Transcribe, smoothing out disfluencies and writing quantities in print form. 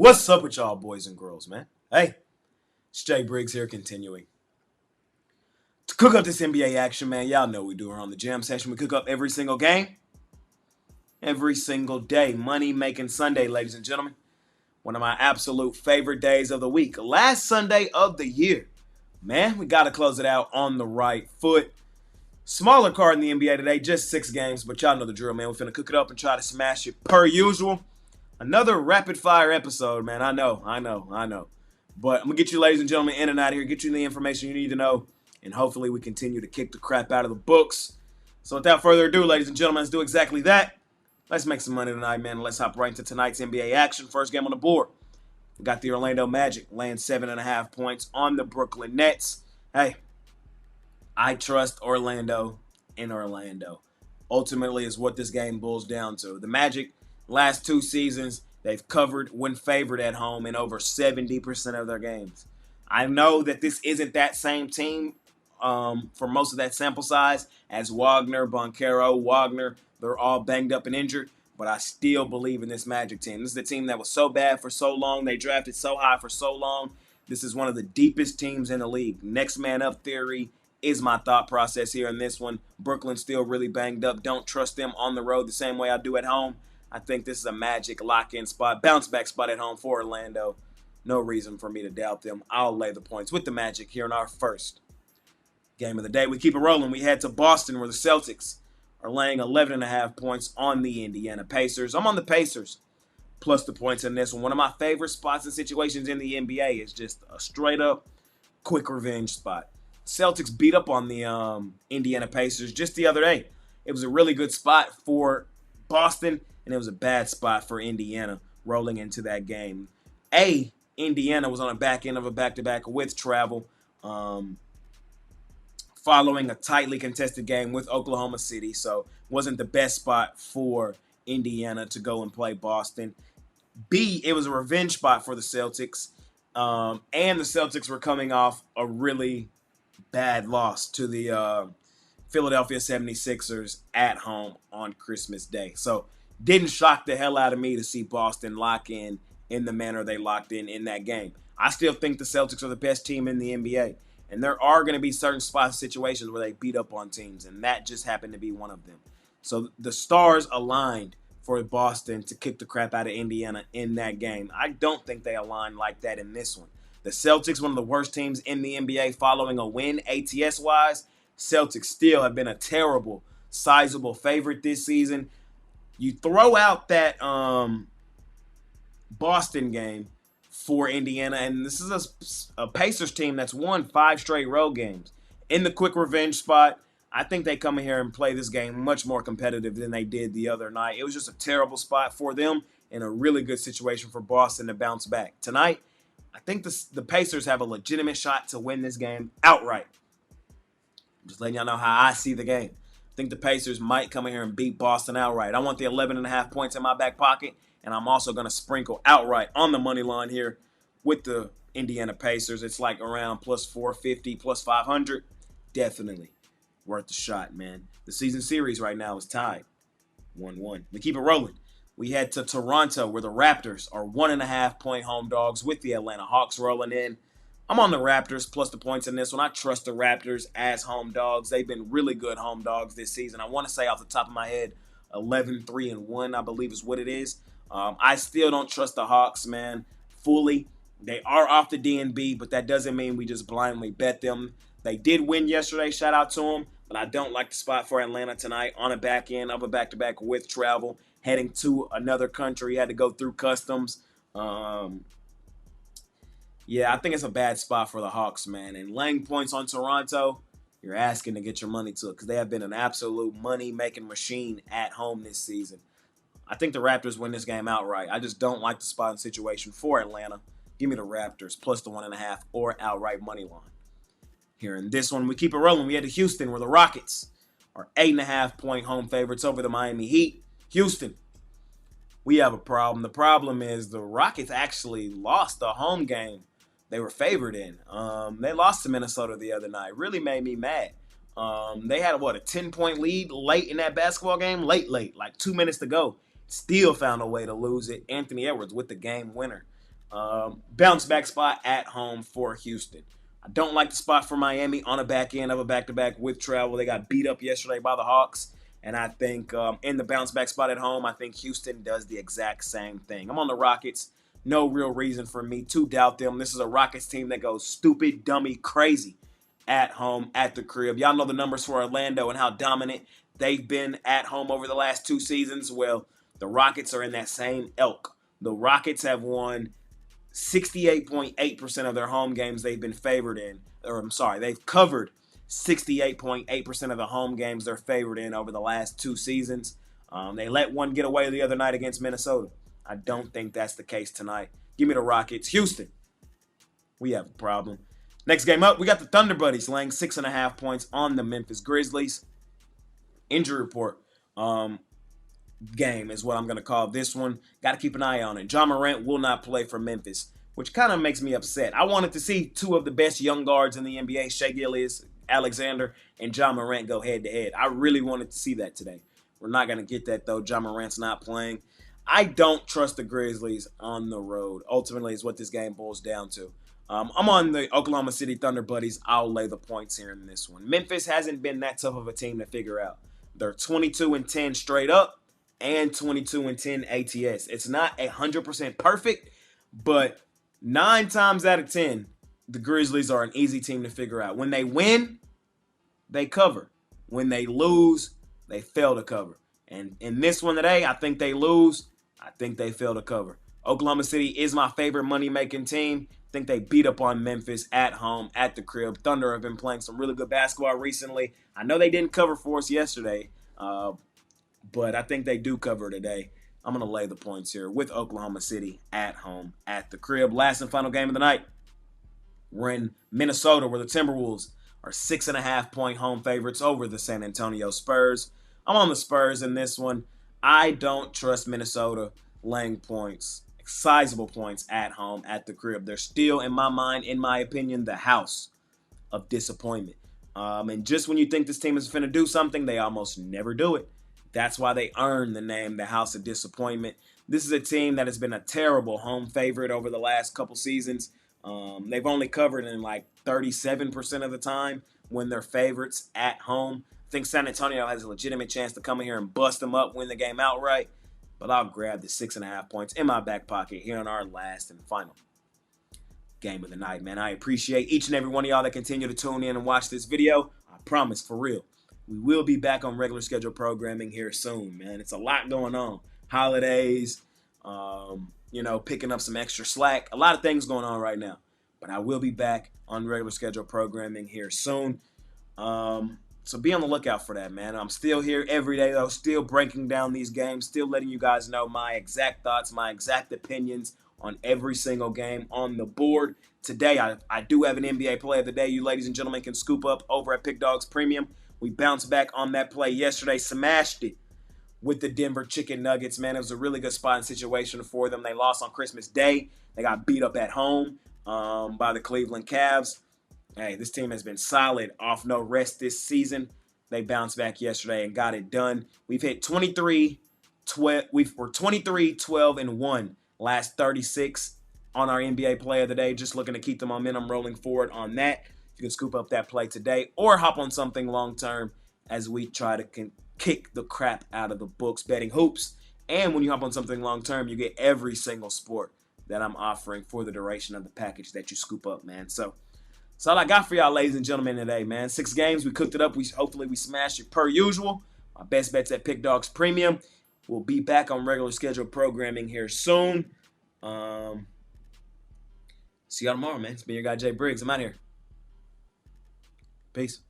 What's up with y'all boys and girls, man? Hey, it's Jay Briggs here continuing to cook up this NBA action, man. Y'all know we do her on the jam session. We cook up every single game, every single day. Money making Sunday, ladies and gentlemen. One of my absolute favorite days of the week. Last Sunday of the year. Man, we got to close it out on the right foot. Smaller card in the NBA today, just 6 games, but y'all know the drill, man. We're finna cook it up and try to smash it per usual. Another rapid fire episode, man. I know. But I'm going to get you, ladies and gentlemen, in and out of here, get you the information you need to know, and hopefully we continue to kick the crap out of the books. So without further ado, ladies and gentlemen, let's do exactly that. Let's make some money tonight, man. Let's hop right into tonight's NBA action. First game on the board. We got the Orlando Magic laying 7.5 points on the Brooklyn Nets. Hey, I trust Orlando in Orlando. Ultimately is what this game boils down to. The Magic, last 2 seasons, they've covered when favored at home in over 70% of their games. I know that this isn't that same team for most of that sample size as Wagner, Wagner. They're all banged up and injured, but I still believe in this Magic team. This is the team that was so bad for so long. They drafted so high for so long. This is one of the deepest teams in the league. Next man up theory is my thought process here in this one. Brooklyn's still really banged up. Don't trust them on the road the same way I do at home. I think this is a Magic lock-in spot, bounce-back spot at home for Orlando. No reason for me to doubt them. I'll lay the points with the Magic here in our first game of the day. We keep it rolling. We head to Boston where the Celtics are laying 11.5 points on the Indiana Pacers. I'm on the Pacers plus the points in this one. One of my favorite spots and situations in the NBA is just a straight-up quick revenge spot. Celtics beat up on the Indiana Pacers just the other day. It was a really good spot for Boston, and it was a bad spot for Indiana rolling into that game. Indiana was on the back end of a back-to-back with travel, following a tightly contested game with Oklahoma City, so wasn't the best spot for Indiana to go and play Boston. It was a revenge spot for the Celtics, and the Celtics were coming off a really bad loss to the Philadelphia 76ers at home on Christmas Day. So didn't shock the hell out of me to see Boston lock in the manner they locked in that game. I still think the Celtics are the best team in the NBA. And there are going to be certain spots, situations where they beat up on teams, and that just happened to be one of them. So the stars aligned for Boston to kick the crap out of Indiana in that game. I don't think they aligned like that in this one. The Celtics, one of the worst teams in the NBA following a win ATS-wise. Celtics still have been a terrible, sizable favorite this season. You throw out that Boston game for Indiana, and this is a Pacers team that's won 5 straight road games. In the quick revenge spot, I think they come in here and play this game much more competitive than they did the other night. It was just a terrible spot for them and a really good situation for Boston to bounce back. Tonight, I think the Pacers have a legitimate shot to win this game outright. I'm just letting y'all know how I see the game. I think the Pacers might come in here and beat Boston outright. I want the 11.5 points in my back pocket, and I'm also going to sprinkle outright on the money line here with the Indiana Pacers. It's like around plus 450, plus 500. Definitely worth the shot, man. The season series right now is tied 1-1. We keep it rolling. We head to Toronto where the Raptors are 1.5 point home dogs with the Atlanta Hawks rolling in. I'm on the Raptors plus the points in this one. I trust the Raptors as home dogs. They've been really good home dogs this season. I want to say off the top of my head, 11-3-1, I believe is what it is. I still don't trust the Hawks, man, fully. They are off the DNB, but that doesn't mean we just blindly bet them. They did win yesterday. Shout out to them. But I don't like the spot for Atlanta tonight on a back end of a back-to-back with travel, heading to another country. Had to go through customs. Yeah, I think it's a bad spot for the Hawks, man. And laying points on Toronto, you're asking to get your money to it because they have been an absolute money-making machine at home this season. I think the Raptors win this game outright. I just don't like the spot and situation for Atlanta. Give me the Raptors plus the 1.5 or outright money line. Here in this one, we keep it rolling. We head to Houston where the Rockets are 8.5 point home favorites over the Miami Heat. Houston, we have a problem. The problem is the Rockets actually lost a home game they were favored in. They lost to Minnesota the other night. Really made me mad. They had, a 10-point lead late in that basketball game? Late, like 2 minutes to go. Still found a way to lose it. Anthony Edwards with the game winner. Bounce back spot at home for Houston. I don't like the spot for Miami on a back end of a back-to-back with travel. They got beat up yesterday by the Hawks. And I think in the bounce back spot at home, I think Houston does the exact same thing. I'm on the Rockets. No real reason for me to doubt them. This is a Rockets team that goes stupid, dummy, crazy at home, at the crib. Y'all know the numbers for Orlando and how dominant they've been at home over the last 2 seasons. Well, the Rockets are in that same ilk. The Rockets have won 68.8% of their home games they've been favored in. Or I'm sorry, they've covered 68.8% of the home games they're favored in over the last 2 seasons. They let one get away the other night against Minnesota. I don't think that's the case tonight. Give me the Rockets. Houston, we have a problem. Next game up, we got the Thunder Buddies laying 6.5 points on the Memphis Grizzlies. Injury report game is what I'm going to call this one. Got to keep an eye on it. Ja Morant will not play for Memphis, which kind of makes me upset. I wanted to see 2 of the best young guards in the NBA, Shai Gilgeous-Alexander, and Ja Morant go head-to-head. I really wanted to see that today. We're not going to get that, though. Ja Morant's not playing. I don't trust the Grizzlies on the road, ultimately, is what this game boils down to. I'm on the Oklahoma City Thunder Buddies. I'll lay the points here in this one. Memphis hasn't been that tough of a team to figure out. They're 22-10 straight up and 22-10 ATS. It's not 100% perfect, but 9 times out of 10, the Grizzlies are an easy team to figure out. When they win, they cover. When they lose, they fail to cover. And in this one today, I think they lose. I think they fail to cover. Oklahoma City is my favorite money-making team. I think they beat up on Memphis at home, at the crib. Thunder have been playing some really good basketball recently. I know they didn't cover for us yesterday, but I think they do cover today. I'm going to lay the points here with Oklahoma City at home, at the crib. Last and final game of the night. We're in Minnesota, where the Timberwolves are 6.5-point home favorites over the San Antonio Spurs. I'm on the Spurs in this one. I don't trust Minnesota laying points, sizable points at home, at the crib. They're still, in my mind, in my opinion, the house of disappointment. And just when you think this team is going to do something, they almost never do it. That's why they earn the name the House of Disappointment. This is a team that has been a terrible home favorite over the last couple seasons. They've only covered in like 37% of the time when they're favorites at home. I think San Antonio has a legitimate chance to come in here and bust them up, win the game outright. But I'll grab the 6.5 points in my back pocket here in our last and final game of the night, man. I appreciate each and every one of y'all that continue to tune in and watch this video. I promise, for real, we will be back on regular schedule programming here soon, man. It's a lot going on. Holidays, picking up some extra slack. A lot of things going on right now. But I will be back on regular schedule programming here soon. So be on the lookout for that, man. I'm still here every day, though, still breaking down these games, still letting you guys know my exact thoughts, my exact opinions on every single game on the board. Today, I do have an NBA play of the day you ladies and gentlemen can scoop up over at Pickdawgz Premium. We bounced back on that play yesterday, smashed it with the Denver Chicken Nuggets, man. It was a really good spot and situation for them. They lost on Christmas Day. They got beat up at home by the Cleveland Cavs. Hey, this team has been solid off no rest this season. They bounced back yesterday and got it done. We've hit 23, 12. We're 23, 12, and 1 last 36 on our NBA play of the day. Just looking to keep the momentum rolling forward on that. You can scoop up that play today or hop on something long-term as we try to kick the crap out of the books betting hoops. And when you hop on something long-term, you get every single sport that I'm offering for the duration of the package that you scoop up, man. So that's all I got for y'all, ladies and gentlemen, today, man. 6 games. We cooked it up. Hopefully we smashed it per usual. My best bets at Pickdawgz Premium. We'll be back on regular scheduled programming here soon. See y'all tomorrow, man. It's been your guy, Jay Briggs. I'm out here. Peace.